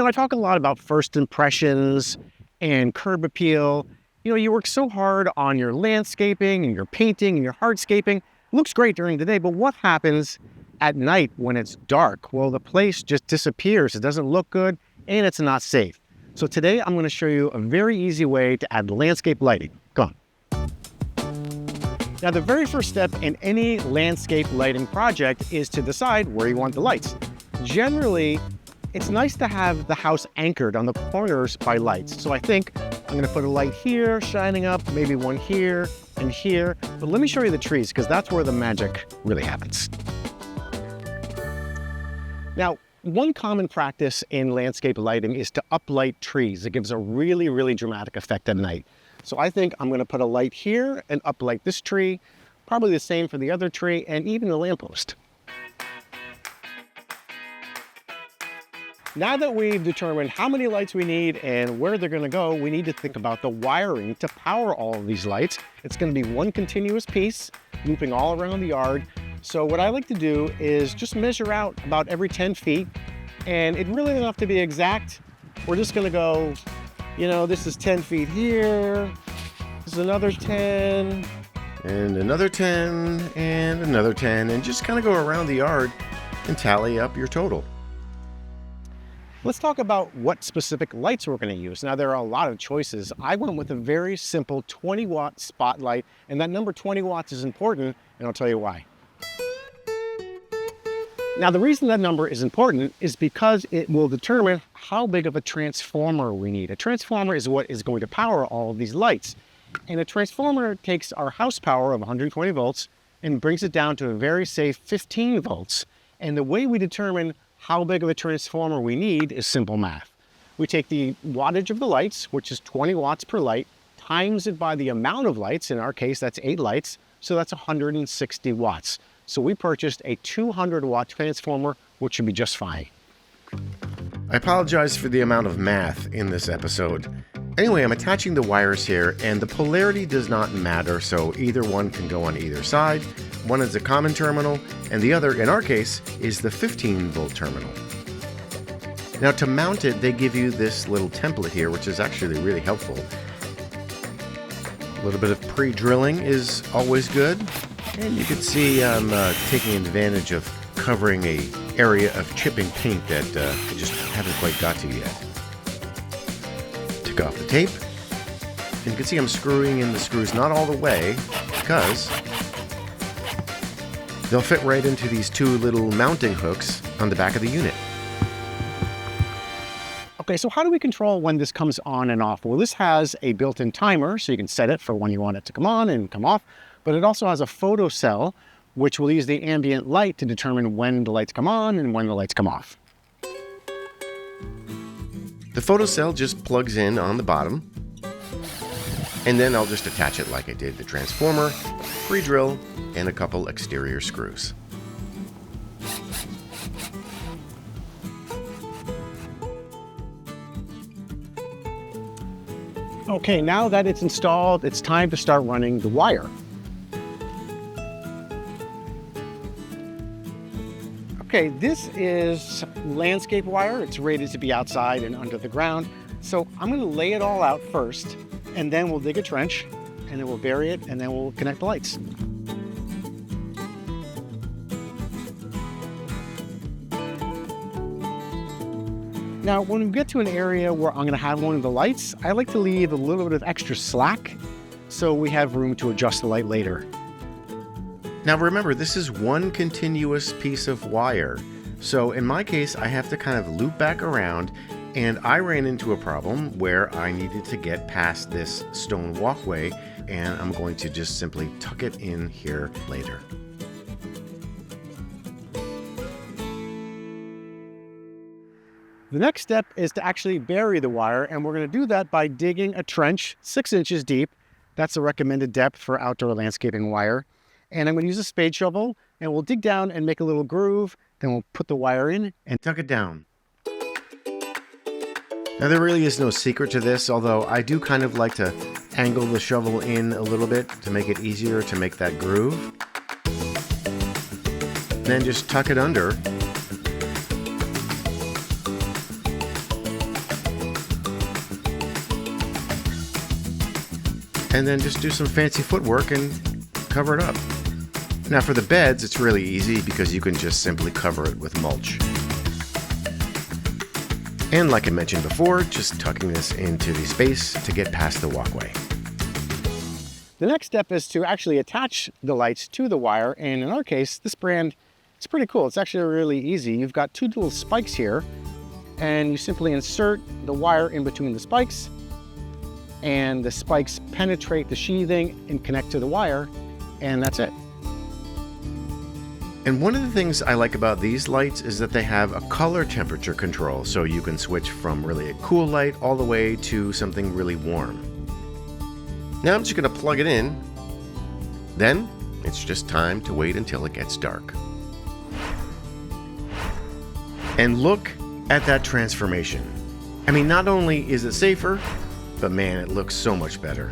I talk a lot about first impressions and curb appeal. You work so hard on your landscaping and your painting and your hardscaping. It looks great during the day, but what happens at night when it's dark? Well, the place just disappears. It doesn't look good and it's not safe. So today I'm going to show you a very easy way to add landscape lighting. Go on. Now, the very first step in any landscape lighting project is to decide where you want the lights. Generally, it's nice to have the house anchored on the corners by lights. So I think I'm going to put a light here shining up, maybe one here and here. But let me show you the trees because that's where the magic really happens. Now, one common practice in landscape lighting is to uplight trees. It gives a really, really dramatic effect at night. So I think I'm going to put a light here and uplight this tree, probably the same for the other tree and even the lamppost. Now that we've determined how many lights we need and where they're going to go, we need to think about the wiring to power all of these lights. It's going to be one continuous piece looping all around the yard. So what I like to do is just measure out about every 10 feet, and it really doesn't have to be exact. We're just going to go, this is 10 feet here, this is another 10, and another 10, and another 10, and just kind of go around the yard and tally up your total. Let's talk about what specific lights we're going to use. Now, there are a lot of choices. I went with a very simple 20-watt spotlight, and that number 20 watts is important, and I'll tell you why. Now, the reason that number is important is because it will determine how big of a transformer we need. A transformer is what is going to power all of these lights. And a transformer takes our house power of 120 volts and brings it down to a very safe 15 volts. And the way we determine how big of a transformer we need is simple math. We take the wattage of the lights, which is 20 watts per light, times it by the amount of lights. In our case, that's 8 lights. So that's 160 watts. So we purchased a 200-watt transformer, which should be just fine. I apologize for the amount of math in this episode. Anyway, I'm attaching the wires here, and the polarity does not matter, so either one can go on either side. One is a common terminal, and the other, in our case, is the 15-volt terminal. Now, to mount it, they give you this little template here, which is actually really helpful. A little bit of pre-drilling is always good. And you can see I'm taking advantage of covering an area of chipping paint that I just haven't quite got to yet. Take off the tape. And you can see I'm screwing in the screws not all the way because they'll fit right into these two little mounting hooks on the back of the unit. Okay, so how do we control when this comes on and off? Well, this has a built-in timer, so you can set it for when you want it to come on and come off. But it also has a photocell, which will use the ambient light to determine when the lights come on and when the lights come off. The photocell just plugs in on the bottom, and then I'll just attach it like I did the transformer, pre-drill, and a couple exterior screws. Okay, now that it's installed, it's time to start running the wire. Okay, this is landscape wire. It's rated to be outside and under the ground. So I'm going to lay it all out first, and then we'll dig a trench, and then we'll bury it, and then we'll connect the lights. Now, when we get to an area where I'm going to have one of the lights, I like to leave a little bit of extra slack so we have room to adjust the light later. Now remember, this is one continuous piece of wire. So in my case, I have to kind of loop back around, and I ran into a problem where I needed to get past this stone walkway, and I'm going to just simply tuck it in here later. The next step is to actually bury the wire, and we're going to do that by digging a trench 6 inches deep. That's the recommended depth for outdoor landscaping wire. And I'm going to use a spade shovel, and we'll dig down and make a little groove. Then we'll put the wire in and tuck it down. Now there really is no secret to this, although I do kind of like to angle the shovel in a little bit to make it easier to make that groove. Then just tuck it under. and then just do some fancy footwork and cover it up. Now for the beds, it's really easy because you can just simply cover it with mulch. And like I mentioned before, just tucking this into the space to get past the walkway. The next step is to actually attach the lights to the wire, and in our case, this brand, it's pretty cool. It's actually really easy. You've got two little spikes here, and you simply insert the wire in between the spikes, and the spikes penetrate the sheathing and connect to the wire, and that's it. And one of the things I like about these lights is that they have a color temperature control, so you can switch from really a cool light all the way to something really warm. Now I'm just going to plug it in. Then it's just time to wait until it gets dark. And look at that transformation. I mean, not only is it safer, but man, it looks so much better.